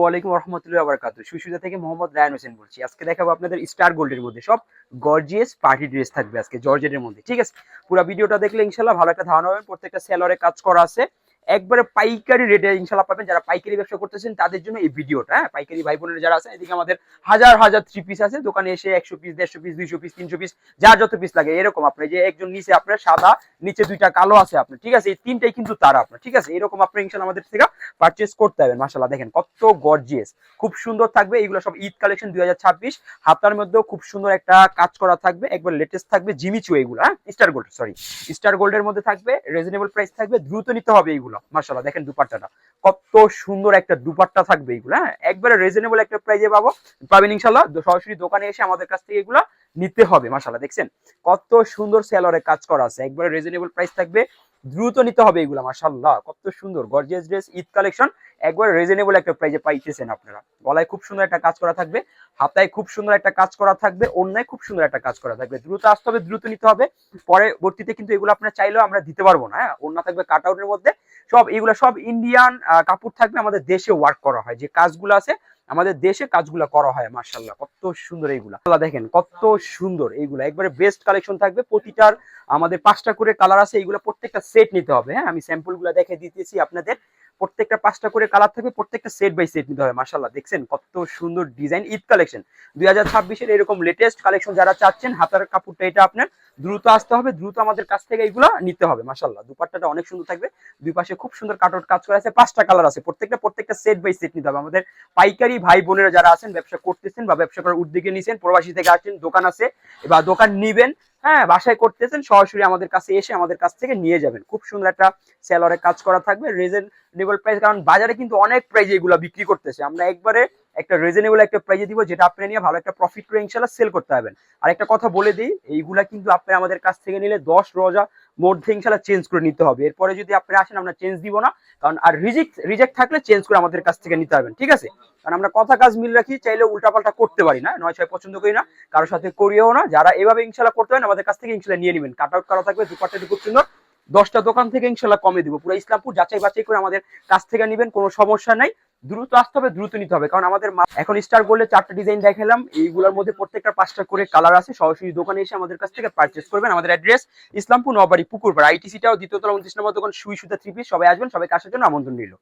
ওয়ালাইকুম রহমতুল্লাহি ওয়া বারাকাতুহু। সুইসুজা থেকে মোহাম্মদ রায়ান হোসেন বলছি। আজকে দেখাবো আপনাদের স্টার গোল্ডের মধ্যে সব গর্জিয়াস পার্টি ড্রেস থাকবে আজকে জর্জেটের মধ্যে। ঠিক আছে, পুরো ভিডিওটা দেখলে ইনশাআল্লাহ ভালো একটা ধারণা পাবেন। প্রত্যেকটা সেলরে কাজ করা আছে, একবারে পাইকারি রেটে ইনশাআল্লাহ পাবেন। যারা পাইকারি ব্যবসা করতেছেন তাদের জন্য এই ভিডিওটা। হ্যাঁ, পাইকারি ভাই বোনেরা যারা আছেন, এদিকে আমাদের হাজার হাজার থ্রি পিস আছে। দোকানে এসে 100 পিস, 150 পিস, 200 পিস, 300 পিস, যার যত পিস লাগে এরকম। আপনি যে একজন নিচে আপনার সাদা, নিচে দুইটা কালো আছে আপনার, ঠিক আছে, এই তিনটাই কিন্তু তারা আপনার, ঠিক আছে। এরকম আপনি ইনশাআল্লাহ আমাদের থেকে পারচেজ করতে পারবেন। মাশাআল্লাহ দেখেন কত গর্জিয়াস, খুব সুন্দর থাকবে। এগুলো সব ঈদ কালেকশন 2026। হাতার মধ্যেও খুব সুন্দর একটা কাজ করা থাকবে, একবার লেটেস্ট থাকবে। জিমিচু এগুলো, হ্যাঁ, স্টার গোল্ডের মধ্যে থাকবে। রিজনেবল প্রাইস থাকবে, দ্রুত নিতে হবে এইগুলো। মাশাআল্লাহ দেখেন দুপাট্টাটা কত সুন্দর একটা দুপাট্টা থাকবে এইগুলো। হ্যাঁ, একবারে রিজনেবল একটা প্রাইসে পাবেন ইনশাআল্লাহ। সরাসরি দোকানে এসে আমাদের কাছ থেকে এগুলো নিতে হবে। মাশাআল্লাহ দেখছেন কত সুন্দর সেলরে কাজ করা আছে, একবারে রিজনেবল প্রাইস থাকবে, দ্রুত নিতে হবে এগুলো। মাশাআল্লাহ কত সুন্দর গর্জিয়াস ড্রেস, ঈদ কালেকশন, একবার রিজনেবল একটা প্রাইসে পাইতেছেন আপনারা। গলায় খুব সুন্দর একটা কাজ করা থাকবে, হাতায় খুব সুন্দর একটা কাজ করা থাকবে, ওড়নায় খুব সুন্দর একটা কাজ করা থাকবে। দ্রুত আসতে হবে, দ্রুত নিতে হবে। পরবর্তীতে কিন্তু এগুলো আপনারা চাইলেও আমরা দিতে পারবো না। হ্যাঁ, ওড়না থাকবে কাট আউটের মধ্যে। সব এগুলো সব ইন্ডিয়ান কাপড় থাকবে, আমাদের দেশে ওয়ার্ক করা হয়। যে কাজগুলো আছে আমাদের দেশে কাজগুলো করা হয়। মাশাআল্লাহ কত সুন্দর এইগুলা, দেখেন কত সুন্দর এইগুলা, একবারে বেস্ট কালেকশন থাকবে। প্রতিটার আমাদের 5টা করে কালার আছে, এইগুলো প্রত্যেকটা সেট নিতে হবে। হ্যাঁ, আমি স্যাম্পল গুলা দেখে দিতেছি আপনাদের। প্রত্যেকটা 5টা করে কালার থাকবে, প্রত্যেকটা সেট বাই সেট নিতে হবে। মাশাআল্লাহ দেখছেন কত সুন্দর ডিজাইন, ঈদ কালেকশন 2026 এরকম লেটেস্ট কালেকশন যারা চাচ্ছেন, হাতার কাপড়টা এটা আপনার দ্রুত আসতে হবে, দ্রুত আমাদের কাছ থেকে এইগুলো নিতে হবে। মাশাআল্লাহ দুপাট্টাটা অনেক সুন্দর থাকবে, দুই পাশে খুব সুন্দর কাটআউট কাজ করা আছে। 5টা কালার আছে, প্রত্যেকটা সেট বাই সেট নিতে হবে। আমাদের পাইকারি ভাই বোনেরা যারা আছেন, ব্যবসা করতেছেন বা ব্যবসা করার উদ্যোগে নিছেন, প্রবাসী থেকে আসছেন, দোকান আছে বা দোকান নিবেন, হ্যাঁ, বাসায় করতেছেন, সরাসরি আমাদের কাছে এসে আমাদের কাছ থেকে নিয়ে যাবেন। খুব সুন্দর একটা সেলরে কাজ করা থাকবে, রিজনেবল প্রাইস। কারণ বাজারে কিন্তু অনেক প্রাইসে এগুলো বিক্রি করতেছে, আমরা একবারে একটা রিজনেবল একটা প্রাইসে দিব, যেটা আপনি নিয়ে ভালো একটা প্রফিট করে ইনশাআল্লাহ সেল করতে পারবেন। আর একটা কথা বলে দিই, এইগুলা কিন্তু আপনি আমাদের কাছ থেকে নিলে 10 রোজা মধ্যে ইনশাআল্লাহ চেঞ্জ করে নিতে হবে। এরপরে যদি আপনি আসেন, আমরা চেঞ্জ দিব না। কারণ আর রিজেক্ট থাকলে চেঞ্জ করে আমাদের কাছ থেকে নিতে পারবেন, ঠিক আছে। কারণ আমরা কথা কাজ মিল রাখি, চাইলে উল্টাপাল্টা করতে পারি না, 9-6 পছন্দ করি না, কারোর সাথে করিও না। যারা এভাবে ইনশাআল্লাহ করতে পারেন, আমাদের কাছ থেকে ইনশাআল্লাহ নিয়ে নেবেন। কাট আউট করা থাকবে, দুপাট্টাটি খুব সুন্দর। 10টা দোকান থেকে ইনশাআল্লাহ কমে দিব। পুরো ইসলামপুর যাচাই বাছাই করে আমাদের কাছ থেকে নেবেন, কোনো সমস্যা নাই। দ্রুত আসতে হবে, দ্রুত নিতে হবে। কারণ আমাদের এখন স্টার গোল্ডে 4টা ডিজাইন দেখালাম, এইগুলোর মধ্যে প্রত্যেকটা 5টা করে কালার আছে। সরাসরি দোকানে এসে আমাদের কাছ থেকে পারচেজ করবেন। আমাদের অ্যাড্রেস ইসলামপুর নবাড়ি পুকুরপাড়া, আইটিসিটাও দ্বিতীয় তলা 29 নম্বর দোকান, সুই সুতা থ্রি পিস। সবাই আসবেন, সবাইকে আসার জন্য আমন্ত্রণ রইল।